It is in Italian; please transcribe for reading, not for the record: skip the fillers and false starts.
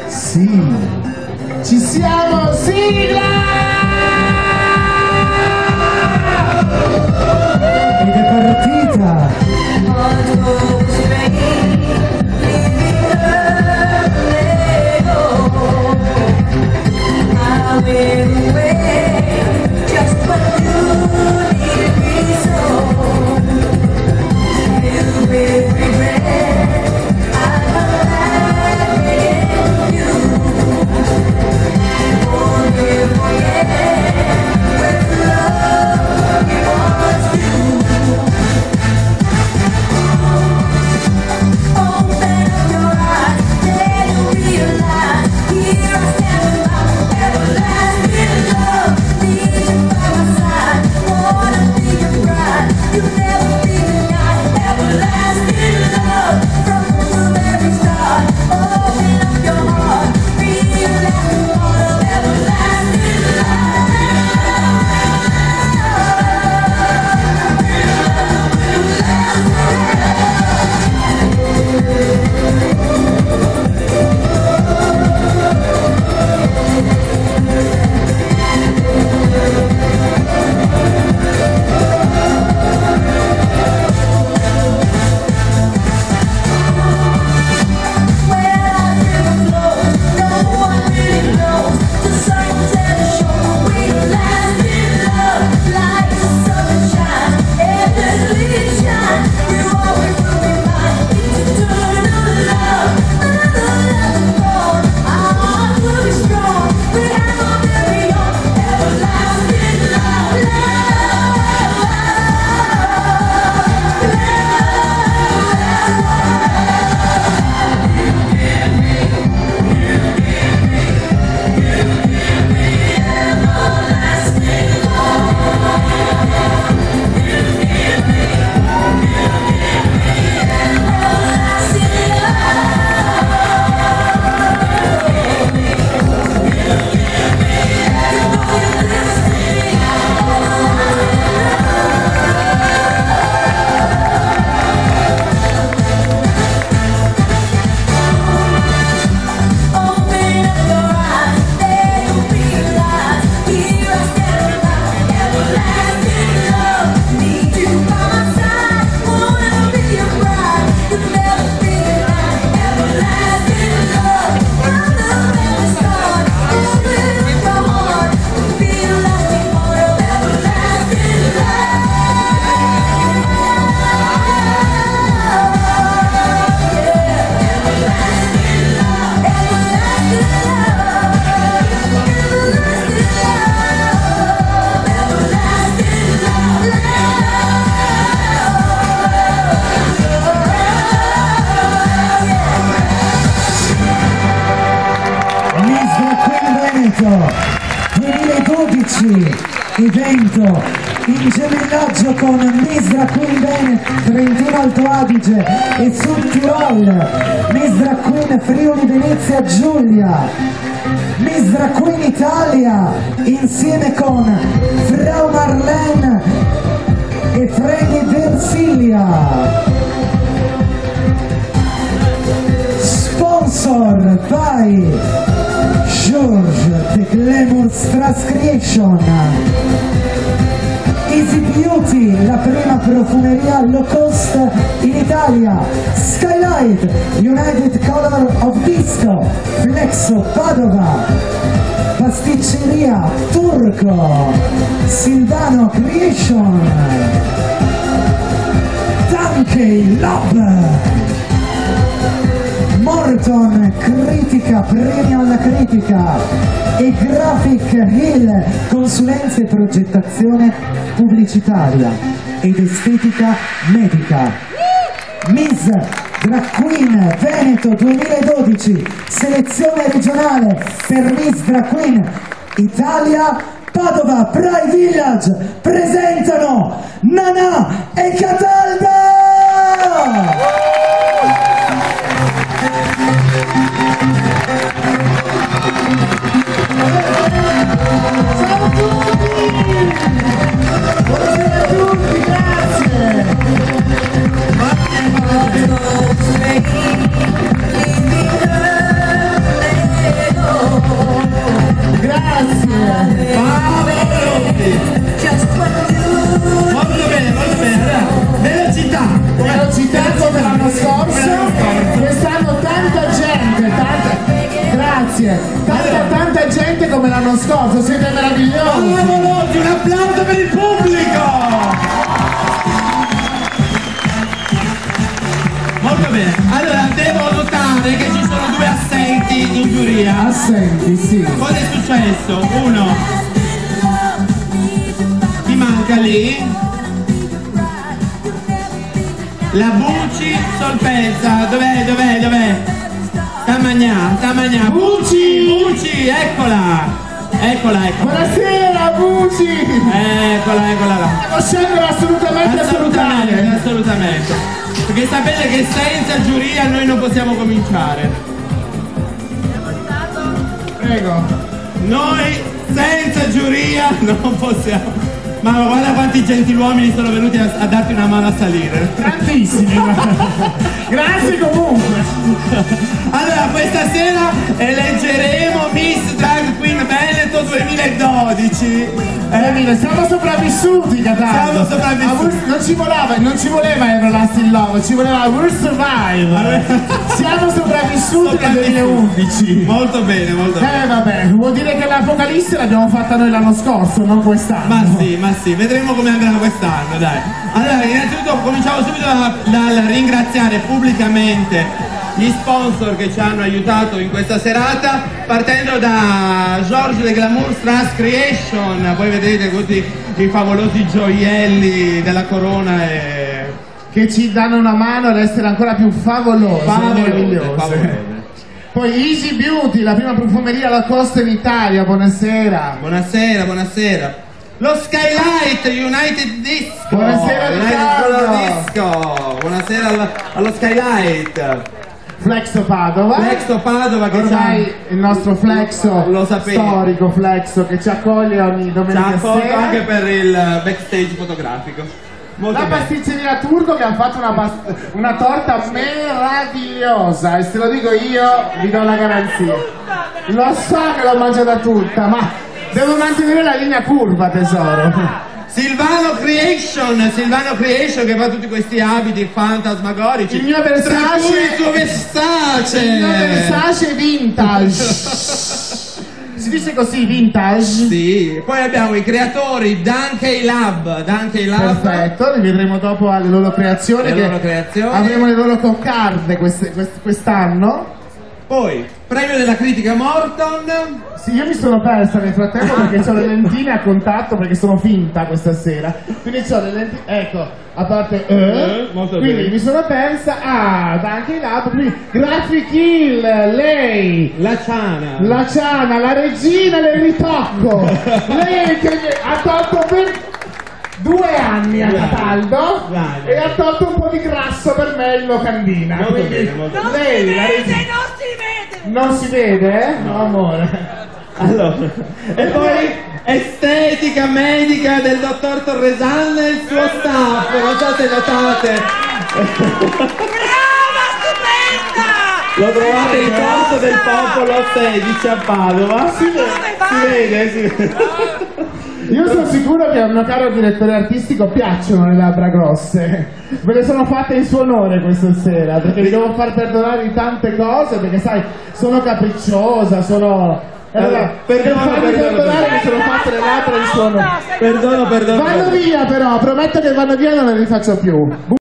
Sì, ci siamo, sigla! Ed è partita! Veneto 2012, evento in gemellaggio con Miss Drag Queen Veneto, Trentino Alto Adige e Sud Tirol, Miss Drag Queen Friuli Venezia Giulia, Miss Drag Queen Italia insieme con Frau Marlene e Freddy Versilia. Sponsor by George The Glamour Strass Creation, Easy Beauty, la prima profumeria low cost in Italia, Skylight, United Color of Disco, Flexo Padova, Pasticceria Turco, Silvano Creation, Tanke Lab, Morton Critica, premio alla critica e Graphic Hill, consulenza e progettazione pubblicitaria ed estetica medica. Miss Drag Queen Veneto 2012, selezione regionale per Miss Drag Queen Italia, Padova Pride Village presentano Nana e Catalda! Ciao a tutti! Buonasera a tutti, grazie! grazie. Tanta gente come l'anno scorso, siete meravigliosi. Favolosi, un applauso per il pubblico! Molto bene, allora devo notare che ci sono due assenti in giuria. Assenti, sì. Cosa è successo? Uno, chi manca lì? La Bucci Solpenza, dov'è? Sta mangiando. Bucci, eccola. Buonasera, Bucci! Eccola là. Devo scendere assolutamente a salutare. Assolutamente. Perché sapete che senza giuria noi non possiamo cominciare. Prego. Noi senza giuria non possiamo. Ma guarda quanti gentiluomini sono venuti a darti una mano a salire. Tantissimi. Grazie comunque. Allora, questa sera eleggeremo Miss Drag Queen Veneto 2012. Siamo sopravvissuti, Catania. Siamo sopravvissuti. Non ci voleva Everlast in Love, ci voleva We'll Survive. Siamo sopravvissuti nel 2011. Molto bene. Vabbè, vuol dire che l'Apocalisse l'abbiamo fatta noi l'anno scorso, non quest'anno. Ma sì, vedremo come andrà quest'anno, dai. Allora, innanzitutto cominciamo subito dal ringraziare pubblicamente gli sponsor che ci hanno aiutato in questa serata, partendo da Georges de Glamour Strass Creation. Voi vedete tutti i favolosi gioielli della corona che ci danno una mano ad essere ancora più favolose. Poi Easy Beauty, la prima profumeria alla costa in Italia. Buonasera. Buonasera. Lo Skylight United Disco. Buonasera Riccardo. Buonasera allo Skylight. Flexo Padova che ormai il nostro Flexo, lo sapevo, storico Flexo, che ci accoglie ogni domenica sera anche per il backstage fotografico. La pasticceria Turco, che ha fatto una torta meravigliosa, e se lo dico io vi do la garanzia. Lo so che l'ho mangiata tutta, ma devo mantenere la linea curva, tesoro. Silvano Creation che fa tutti questi abiti fantasmagorici. Il mio Versace vintage. Si dice così, vintage? Sì. Poi abbiamo i creatori Dunkey Lab. Perfetto, li vedremo dopo alle loro creazioni. Avremo le loro coccarde quest'anno. Poi, premio della critica Morton. Sì, io mi sono persa nel frattempo perché ho le lentine a contatto, perché sono finta questa sera. Quindi ho le lentine, ecco, a parte molto quindi bene. mi sono persa, anche là, qui Graphic Hill, lei, La Ciana, la regina del ritocco, lei che ha tolto ben 2 anni a Cataldo e ha tolto un po' di grasso per me in locandina. Molto Quindi bene, molto bene. lei, la regina. Non si vede? No, amore. Allora, e poi estetica medica del dottor Torresan e il suo staff, non so se notate. Brava, stupenda! Lo trovate in Corso del Popolo 16 a Padova. Si vede. Io sono sicuro che al mio caro direttore artistico piacciono le labbra grosse. Ve le sono fatte in suo onore questa sera, perché vi devo far perdonare di tante cose, perché sai, sono capricciosa, sono... Perdono. Mi sono fatte le labbra in suo onore. Perdono. Vanno via però, prometto che vanno via e non le rifaccio più.